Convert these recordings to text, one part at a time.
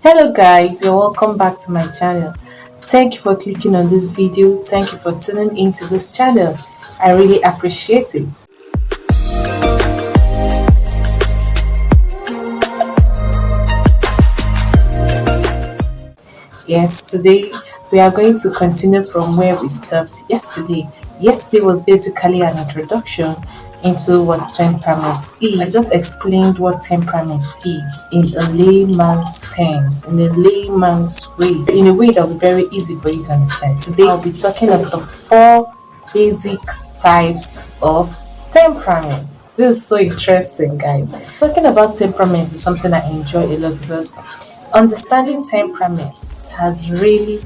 Hello guys, you're welcome back to my channel. Thank you for clicking on this video. Thank you for tuning into this channel. I really appreciate it. Yes, today we are going to continue from where we stopped yesterday. Yesterday was basically an introduction into what temperament is. I just explained what temperament is in a layman's terms, in a layman's way, in a way that will be very easy for you to understand. Today I'll be talking about the four basic types of temperaments. This is so interesting, guys. Talking about temperament is something I enjoy a lot because understanding temperaments has really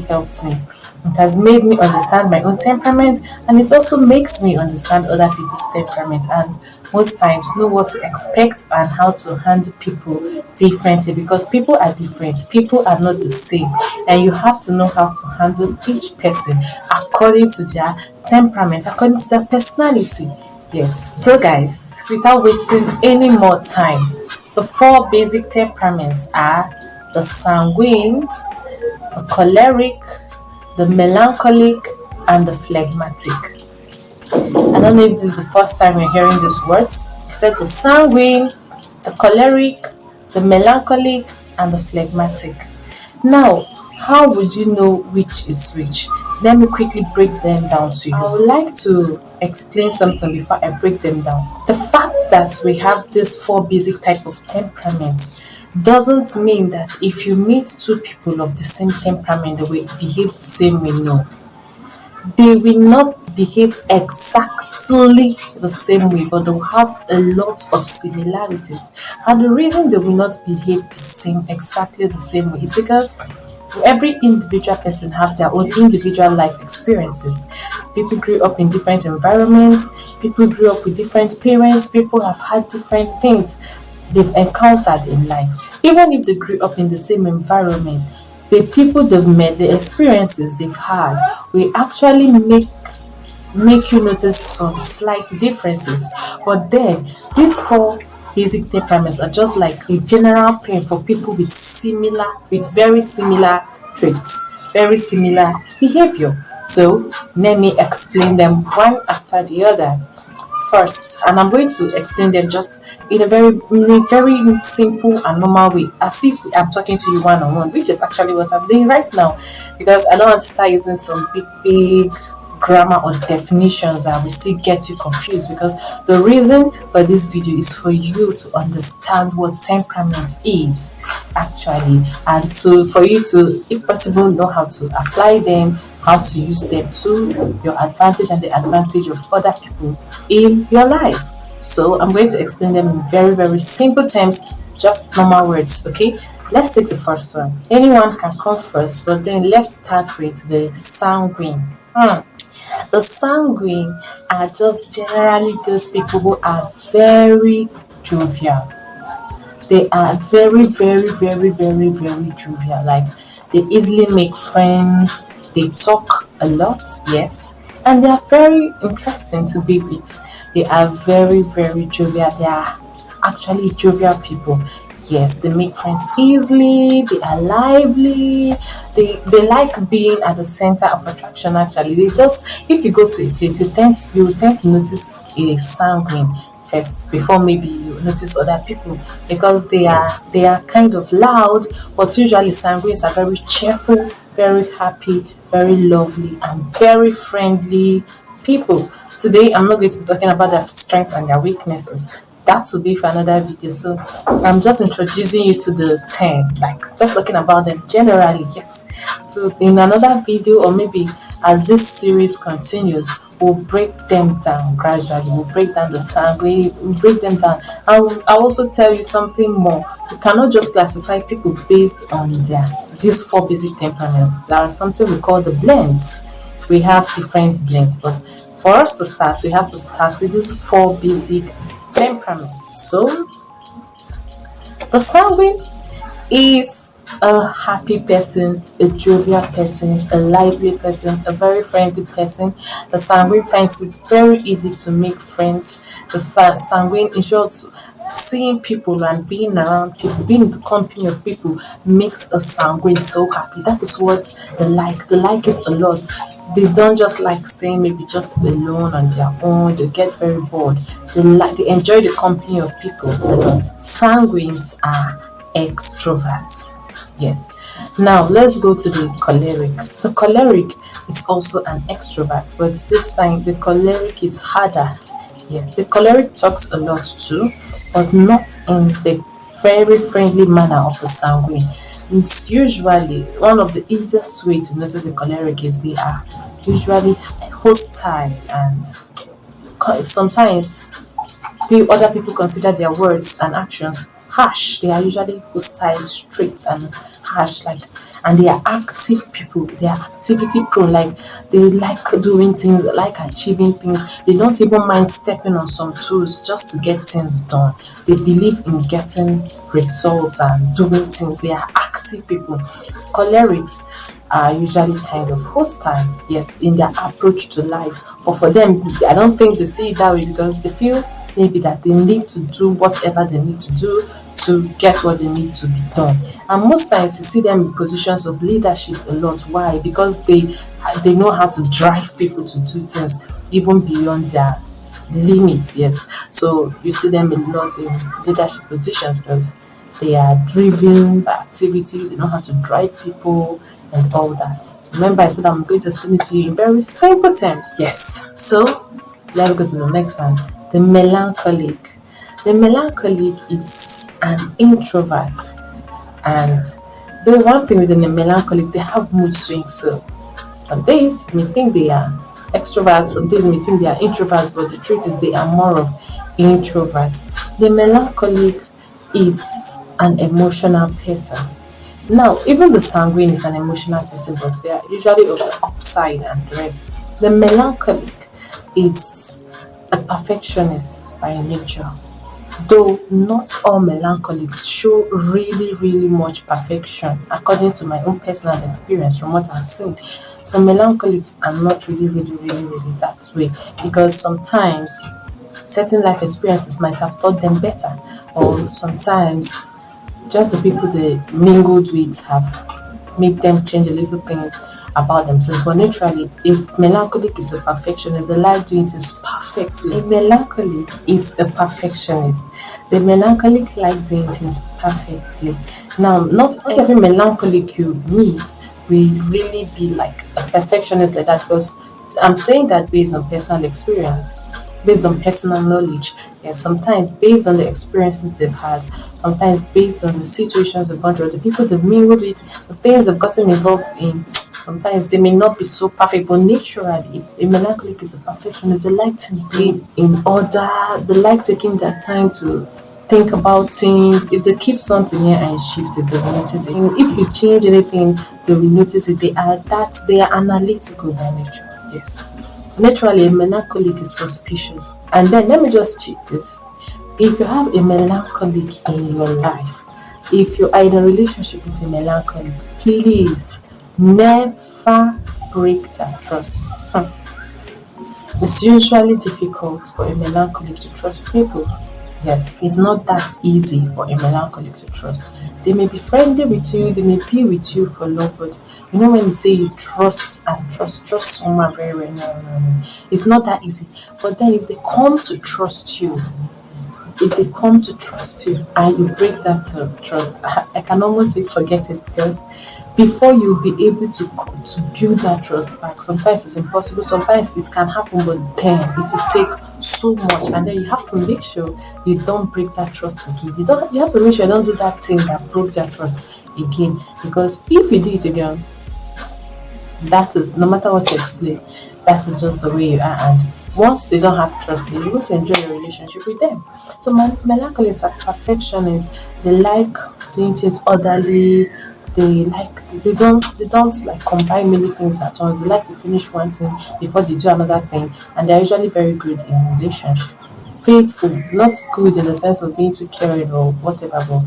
helped me. It has made me understand my own temperament, and it also makes me understand other people's temperament, and most times know what to expect and how to handle people differently, because people are different, people are not the same, and you have to know how to handle each person according to their temperament, according to their personality. Yes, so guys, without wasting any more time, the four basic temperaments are the sanguine, the choleric, the melancholic, and the phlegmatic. I don't know if this is the first time you're hearing these words. I said the sanguine, the choleric, the melancholic, and the phlegmatic. Now, how would you know which is which? Let me quickly break them down to you. I would like to explain something before I break them down. The fact that we have these four basic type of temperaments doesn't mean that if you meet two people of the same temperament, they will behave the same way. No, they will not behave exactly the same way, but they will have a lot of similarities. And the reason they will not behave exactly the same way is because every individual person have their own individual life experiences. People grew up in different environments, people grew up with different parents, people have had different things they've encountered in life. Even if they grew up in the same environment, the people they've met, the experiences they've had will actually make you notice some slight differences. But then these four basic temperaments are just like a general thing for people with very similar traits, very similar behavior. So let me explain them one after the other. First, and I'm going to explain them just in a very simple and normal way, as if I'm talking to you one on one, which is actually what I'm doing right now, because I don't want to start using some big grammar or definitions that will still get you confused, because the reason for this video is for you to understand what temperament is actually, and so for you to, if possible, know how to apply them, how to use them to your advantage and the advantage of other people in your life. So I'm going to explain them in very simple terms, just normal words. Okay, let's take the first one. Anyone can come first, but then let's start with the sanguine. The sanguine are just generally those people who are very jovial. They are very jovial. Like, they easily make friends, they talk a lot, yes, and they are very interesting to be with. They are very jovial. They are actually jovial people. Yes, they make friends easily, they are lively, they like being at the center of attraction. Actually, they just, if you go to a place, you tend to notice a sanguine first before maybe you notice other people, because they are kind of loud, but usually sanguines are very cheerful, very happy, very lovely, and very friendly people. Today I'm not going to be talking about their strengths and their weaknesses. That will be for another video. So I'm just introducing you to the 10, like just talking about them generally. Yes, so in another video, or maybe as this series continues, we'll break them down gradually. We'll break down the sanguine, we'll break them down. I'll also tell you something more. You cannot just classify people based on these four basic temperaments. There are something we call the blends. We have different blends, but for us to start, we have to start with these four basic temperaments. So the sanguine is a happy person, a jovial person, a lively person, a very friendly person. The sanguine finds it very easy to make friends. The sanguine, in short, seeing people and being around people, being in the company of people makes a sanguine so happy. That is what they like. They like it a lot. They don't just like staying maybe just alone on their own. They get very bored. They enjoy the company of people a lot. Sanguines are extroverts. Yes. Now let's go to the choleric. The choleric is also an extrovert, but this time the choleric is harder. Yes, the choleric talks a lot too, but not in the very friendly manner of the sanguine. It's usually one of the easiest way to notice the choleric is they are usually hostile and sometimes other people consider their words and actions harsh. They are usually hostile, strict, and harsh. And they are active people. They are activity prone. Like they like doing things, like achieving things. They don't even mind stepping on some tools just to get things done. They believe in getting results and doing things. They are active people. Cholerics are usually kind of hostile, yes, in their approach to life. But for them, I don't think they see it that way because they feel maybe that they need to do whatever they need to do to get what they need to be done. And most times you see them in positions of leadership a lot. Why? Because they know how to drive people to do things even beyond their limit. Yes. So you see them a lot in leadership positions because they are driven by activity, they know how to drive people and all that. Remember, I said I'm going to explain it to you in very simple terms. Yes. So let's go to the next one. The melancholic. The melancholic is an introvert, and the one thing with the melancholic, they have mood swings. So some days you may think they are extroverts, some days you may think they are introverts, but the truth is they are more of introverts. The melancholic is an emotional person. Now, even the sanguine is an emotional person, but they are usually of the upside and the rest. The melancholic is a perfectionist by nature. Though not all melancholics show really, really much perfection, according to my own personal experience from what I've seen. So melancholics are not really, really, really, really that way because sometimes certain life experiences might have taught them better, or sometimes just the people they mingled with have made them change a little things about themselves. But naturally, if melancholic is a perfectionist, the life doing things perfectly. A melancholic is a perfectionist. The melancholic like doing things perfectly. Now, not every melancholic you meet will really be like a perfectionist like that because I'm saying that based on personal experience, based on personal knowledge. Yes, sometimes based on the experiences they've had, sometimes based on the situations they've gone through, the people they've mingled with, the things they've gotten involved in. Sometimes they may not be so perfect, but naturally, a melancholic is a perfectionist. They like things being in order. They like taking their time to think about things. If they keep something here and shift it, they will notice it. If you change anything, they will notice it. They are analytical by nature. Yes. Naturally, a melancholic is suspicious. And then let me just check this. If you have a melancholic in your life, if you are in a relationship with a melancholic, please never break that trust. It's usually difficult for a melancholic to trust people. Yes, it's not that easy for a melancholic to trust. They may be friendly with you, they may be with you for long, but you know when you say you trust and trust someone very well, no. It's not that easy. But then if they come to trust you, if they come to trust you and you break that trust, I can almost say forget it because before you'll be able to build that trust back, sometimes it's impossible, sometimes it can happen, but then it will take so much, and then you have to make sure you don't break that trust again. You have to make sure you don't do that thing that broke that trust again, because if you do it again, that is no matter what you explain, that is just the way you are. And once they don't have trust in you, you won't enjoy your relationship with them. So melancholics are perfectionists. They like doing things orderly. They don't like combine many things at once. They like to finish one thing before they do another thing, and they're usually very good in relationship. Faithful, not good in the sense of being too caring or whatever, but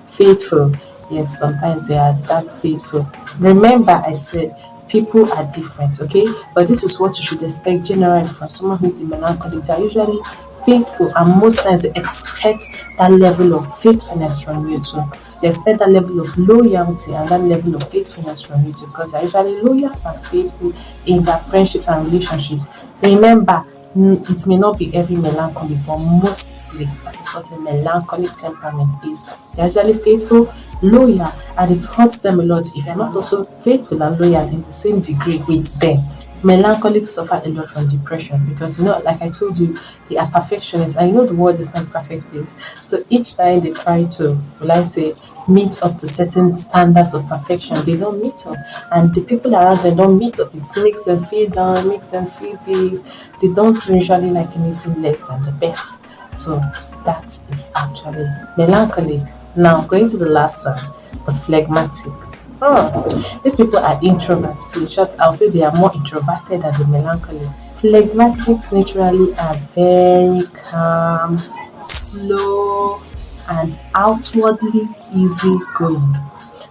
faithful. Yes, sometimes they are that faithful. Remember, I said people are different, okay? But this is what you should expect generally from someone who is the melancholic. They are usually faithful, and most times they expect that level of faithfulness from you too. They expect that level of loyalty and that level of faithfulness from you too, because they're usually loyal and faithful in their friendships and relationships. Remember, it may not be every melancholy, but mostly that is what a melancholic temperament is. They're usually faithful, loyal, and it hurts them a lot if you're not also faithful and loyal in the same degree with them. Melancholics suffer a lot from depression because, like I told you, they are perfectionists, and the world is not a perfect place. So each time they try to, will I say, meet up to certain standards of perfection, they don't meet up, and the people around them don't meet up. It makes them feel down, makes them feel this. They don't usually like anything less than the best. So that is actually melancholic. Now going to the last one, the phlegmatics. These people are introverts too. In short, I'll say they are more introverted than the melancholy. Phlegmatics naturally are very calm, slow, and outwardly easygoing.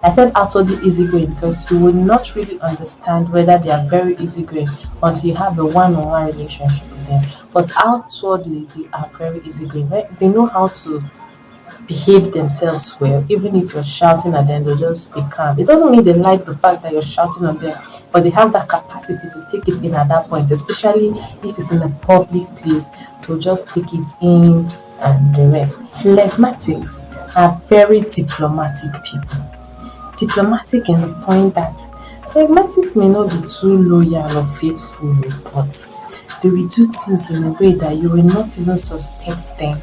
I said outwardly easygoing because you will not really understand whether they are very easygoing until you have a one-on-one relationship with them. But outwardly, they are very easygoing. They know how to behave themselves well. Even if you're shouting at them, they'll just be calm. It doesn't mean they like the fact that you're shouting on them, but they have that capacity to take it in at that point, especially if it's in a public place, to just take it in and the rest. Phlegmatics are very diplomatic people. Diplomatic in the point that phlegmatics may not be too loyal or faithful, but they will do things in a way that you will not even suspect them,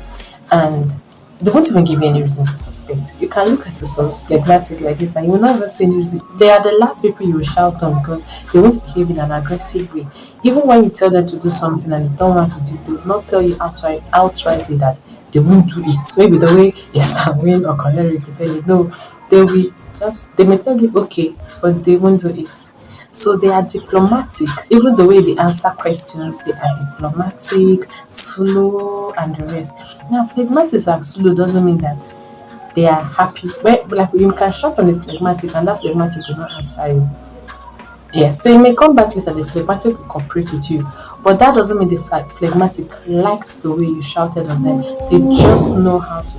and they won't even give you any reason to suspect. You can look at a phlegmatic like this and you will not even see any reason. They are the last people you will shout on because they won't behave in an aggressive way. Even when you tell them to do something and they don't want to do it, they will not tell you outrightly that they won't do it. Maybe the way a sanguine or choleric will tell you, no, they may tell you okay, but they won't do it. So they are diplomatic. Even the way they answer questions, they are diplomatic, slow, and the rest. Now, phlegmatics are slow doesn't mean that they are happy. Well, like you can shout on the phlegmatic, and that phlegmatic will not answer you. Yes, so you may come back later, the phlegmatic will cooperate with you, but that doesn't mean the phlegmatic liked the way you shouted on them. They just know how to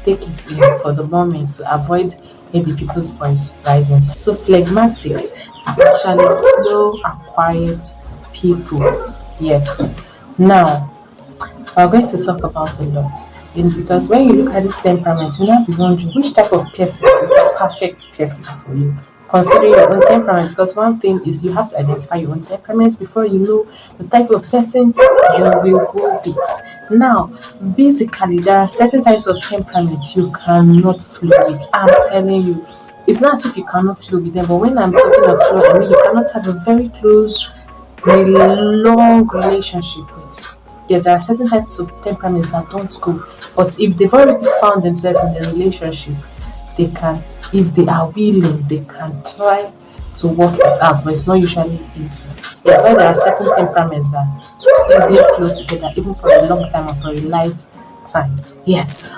take it in for the moment to avoid maybe people's voice rising. So phlegmatics are actually slow and quiet people. Yes. Now we're going to talk about a lot. Because when you look at this temperament, you might be wondering which type of person is the perfect person for you. Consider your own temperament, because one thing is you have to identify your own temperament before you know the type of person you will go with. Now, basically, there are certain types of temperaments you cannot flow with. I'm telling you, it's not as if you cannot flow with them, but when I'm talking of flow, I mean you cannot have a very close, really long relationship with. Yes, there are certain types of temperaments that don't go, but if they've already found themselves in a relationship, they can, if they are willing, they can try to work it out, but it's not usually easy. That's why there are certain temperaments that easily flow together, even for a long time or for a lifetime. Yes.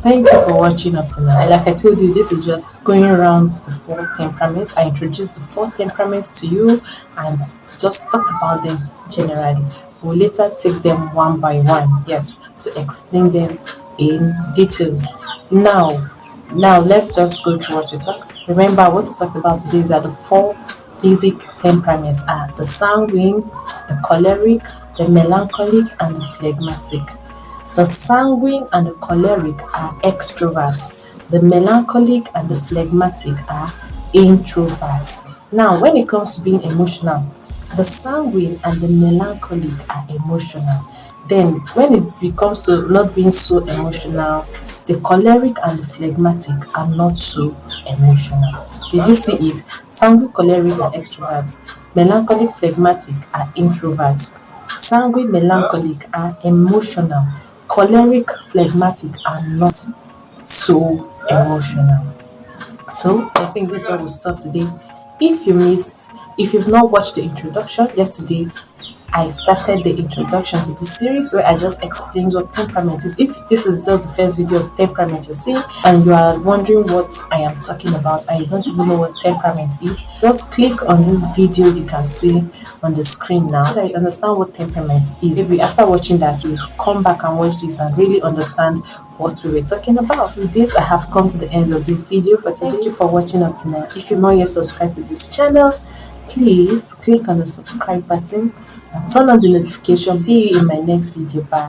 Thank you for watching up tonight. Like I told you, this is just going around the four temperaments. I introduced the four temperaments to you and just talked about them generally. We'll later take them one by one, yes, to explain them in details. Now let's just go through what we talked. Remember, what we talked about today is that the four basic temperaments are the sanguine, the choleric, the melancholic, and the phlegmatic. The sanguine and the choleric are extroverts. The melancholic and the phlegmatic are introverts. Now, when it comes to being emotional, the sanguine and the melancholic are emotional. Then, when it comes to not being so emotional, the choleric and the phlegmatic are not so emotional. Did you see it? Sanguine, choleric are extroverts. Melancholic, phlegmatic are introverts. Sanguine, melancholic are emotional. Choleric, phlegmatic are not so emotional. So I think this is where we'll stop today. If you've not watched the introduction yesterday, I started the introduction to this series where I just explained what temperament is. If this is just the first video of temperament you're seeing and you are wondering what I am talking about and you don't even know what temperament is, just click on this video you can see on the screen now so that you understand what temperament is. Maybe after watching that, you come back and watch this and really understand what we were talking about. With this, I have come to the end of this video for today. Thank you for watching up to now. If you're not yet subscribed to this channel, please click on the subscribe button and turn on the notification. See you in my next video. Bye.